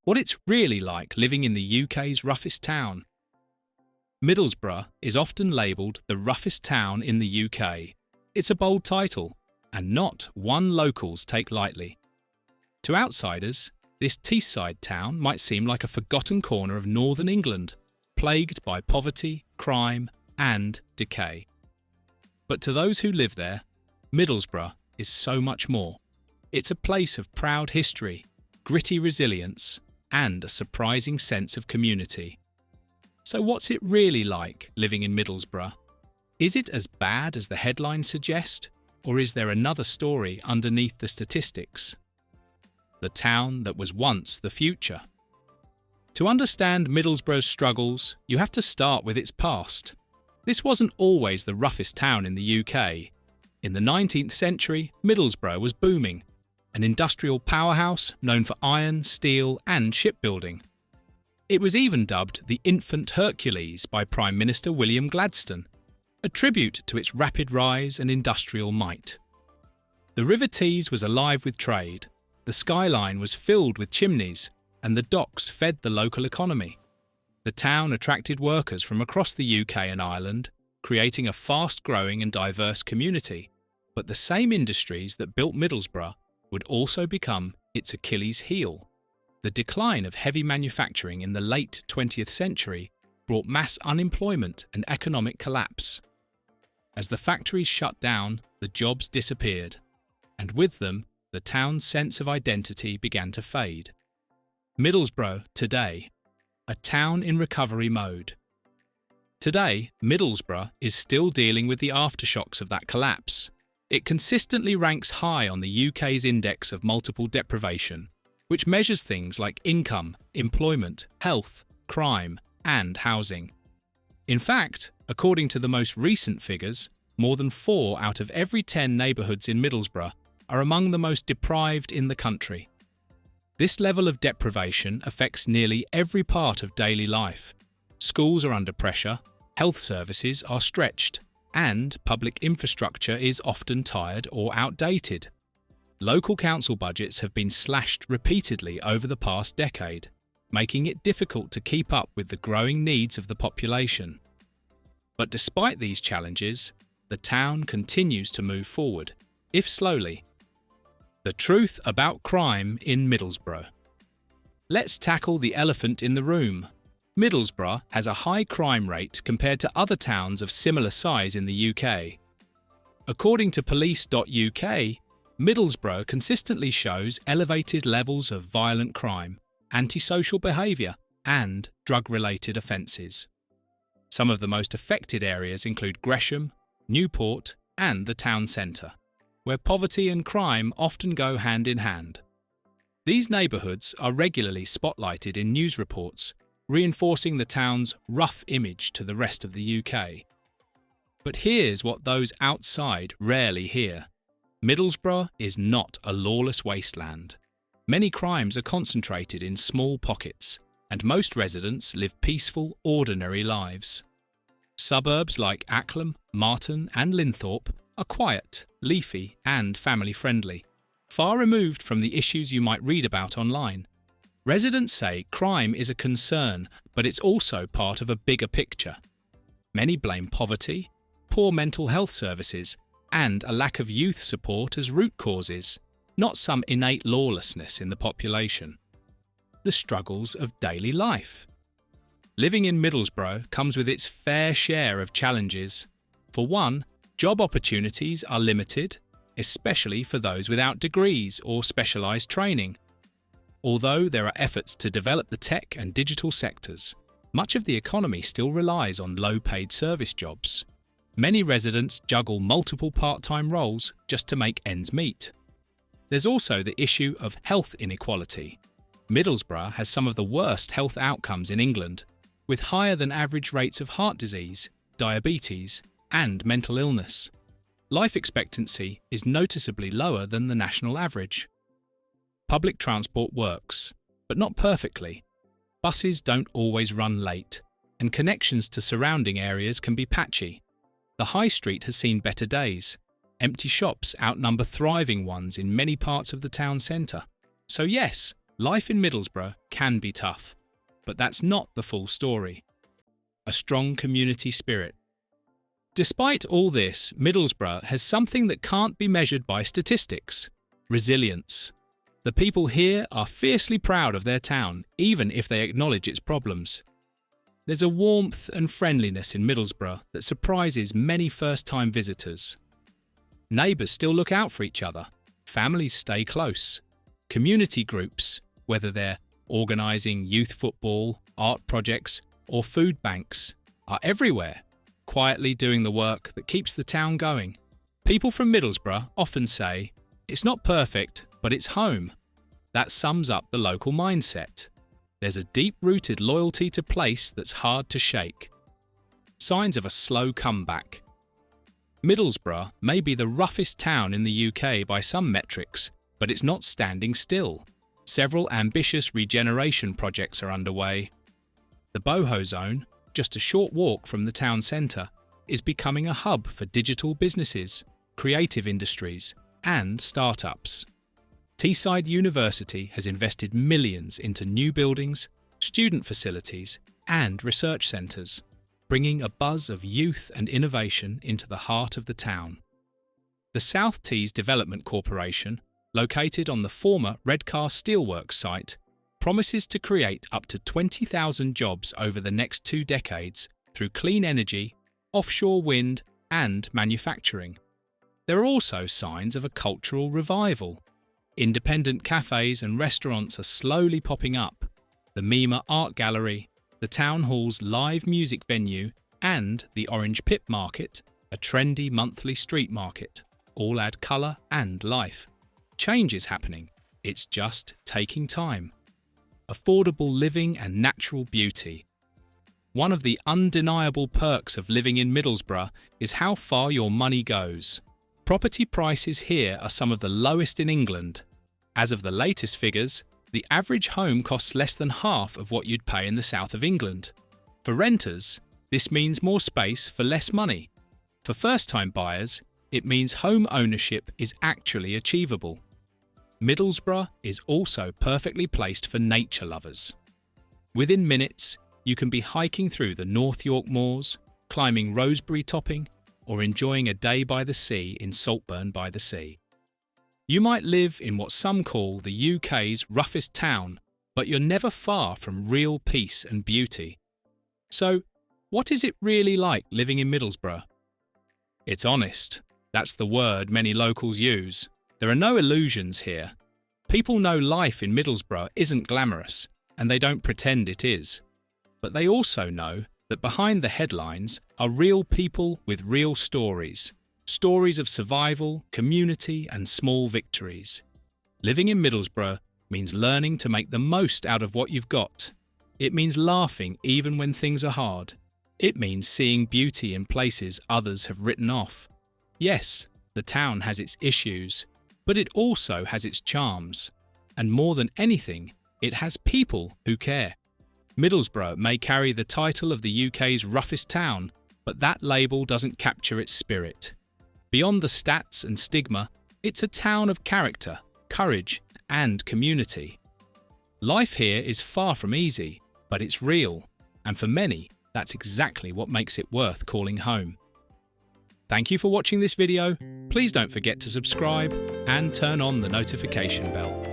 what it's really like living in the UK's roughest town. Middlesbrough is often labelled the roughest town in the UK. It's a bold title, and not one locals take lightly. To outsiders, this Teesside town might seem like a forgotten corner of northern England, plagued by poverty, crime, and decay. But to those who live there, Middlesbrough is so much more. It's a place of proud history, gritty resilience, and a surprising sense of community. So what's it really like living in Middlesbrough? Is it as bad as the headlines suggest, or is there another story underneath the statistics? The town that was once the future. To understand Middlesbrough's struggles, you have to start with its past. This wasn't always the roughest town in the UK. In the 19th century, Middlesbrough was booming, an industrial powerhouse known for iron, steel, and shipbuilding. It was even dubbed the Infant Hercules by Prime Minister William Gladstone, a tribute to its rapid rise and industrial might. The River Tees was alive with trade, the skyline was filled with chimneys, and the docks fed the local economy. The town attracted workers from across the UK and Ireland, creating a fast-growing and diverse community. But the same industries that built Middlesbrough would also become its Achilles heel. The decline of heavy manufacturing in the late 20th century brought mass unemployment and economic collapse. As the factories shut down, the jobs disappeared, and with them, the town's sense of identity began to fade. Middlesbrough today, a town in recovery mode. Today, Middlesbrough is still dealing with the aftershocks of that collapse. It consistently ranks high on the UK's index of multiple deprivation, which measures things like income, employment, health, crime, and housing. In fact, according to the most recent figures, more than 4 out of every 10 neighbourhoods in Middlesbrough are among the most deprived in the country. This level of deprivation affects nearly every part of daily life. Schools are under pressure, health services are stretched, and public infrastructure is often tired or outdated. Local council budgets have been slashed repeatedly over the past decade, making it difficult to keep up with the growing needs of the population. But despite these challenges, the town continues to move forward, if slowly. The truth about crime in Middlesbrough. Let's tackle the elephant in the room. Middlesbrough has a high crime rate compared to other towns of similar size in the UK. According to police.uk, Middlesbrough consistently shows elevated levels of violent crime, antisocial behaviour, and drug-related offences. Some of the most affected areas include Gresham, Newport, and the town centre, where poverty and crime often go hand in hand. These neighbourhoods are regularly spotlighted in news reports, reinforcing the town's rough image to the rest of the UK. But here's what those outside rarely hear. Middlesbrough is not a lawless wasteland. Many crimes are concentrated in small pockets, and most residents live peaceful, ordinary lives. Suburbs like Acklem, Marton, and Linthorpe are quiet, leafy, and family-friendly, far removed from the issues you might read about online. Residents say crime is a concern, but it's also part of a bigger picture. Many blame poverty, poor mental health services, and a lack of youth support as root causes, not some innate lawlessness in the population. The struggles of daily life. Living in Middlesbrough comes with its fair share of challenges. For one, job opportunities are limited, especially for those without degrees or specialised training. Although there are efforts to develop the tech and digital sectors, much of the economy still relies on low-paid service jobs. Many residents juggle multiple part-time roles just to make ends meet. There's also the issue of health inequality. Middlesbrough has some of the worst health outcomes in England, with higher than average rates of heart disease, diabetes, and mental illness. Life expectancy is noticeably lower than the national average. Public transport works, but not perfectly. Buses don't always run late, and connections to surrounding areas can be patchy. The high street has seen better days. Empty shops outnumber thriving ones in many parts of the town centre. So yes, Life in Middlesbrough can be tough, but that's not the full story. A strong community spirit. Despite all this, Middlesbrough has something that can't be measured by statistics: resilience. The people here are fiercely proud of their town, even if they acknowledge its problems. There's a warmth and friendliness in Middlesbrough that surprises many first-time visitors. Neighbours still look out for each other. Families stay close. Community groups, whether they're organising youth football, art projects, or food banks, are everywhere, quietly doing the work that keeps the town going. People from Middlesbrough often say, "It's not perfect, but it's home." That sums up the local mindset. There's a deep-rooted loyalty to place that's hard to shake. Signs of a slow comeback. Middlesbrough may be the roughest town in the UK by some metrics, but it's not standing still. Several ambitious regeneration projects are underway. The Boho Zone, just a short walk from the town centre, is becoming a hub for digital businesses, creative industries, and startups. Teesside University has invested millions into new buildings, student facilities, and research centres, bringing a buzz of youth and innovation into the heart of the town. The South Tees Development Corporation, located on the former Redcar Steelworks site, promises to create up to 20,000 jobs over the next 2 decades through clean energy, offshore wind, and manufacturing. There are also signs of a cultural revival. Independent cafes and restaurants are slowly popping up. The Mima Art Gallery, the Town Hall's live music venue, and the Orange Pip Market, a trendy monthly street market, all add colour and life. Change is happening. It's just taking time. Affordable living and natural beauty. One of the undeniable perks of living in Middlesbrough is how far your money goes. Property prices here are some of the lowest in England. As of the latest figures, the average home costs less than half of what you'd pay in the south of England. For renters, this means more space for less money. For first-time buyers, it means home ownership is actually achievable. Middlesbrough is also perfectly placed for nature lovers. Within minutes, you can be hiking through the North York Moors, climbing Rosebery Topping, or enjoying a day by the sea in Saltburn by the Sea. You might live in what some call the UK's roughest town, but you're never far from real peace and beauty. So, what is it really like living in Middlesbrough? It's honest. That's the word many locals use. There are no illusions here. People know life in Middlesbrough isn't glamorous, and they don't pretend it is. But they also know that behind the headlines are real people with real stories. Stories of survival, community, and small victories. Living in Middlesbrough means learning to make the most out of what you've got. It means laughing even when things are hard. It means seeing beauty in places others have written off. Yes, the town has its issues, but it also has its charms. And more than anything, it has people who care. Middlesbrough may carry the title of the UK's roughest town, but that label doesn't capture its spirit. Beyond the stats and stigma, it's a town of character, courage, and community. Life here is far from easy, but it's real, and for many, that's exactly what makes it worth calling home. Thank you for watching this video. Please don't forget to subscribe and turn on the notification bell.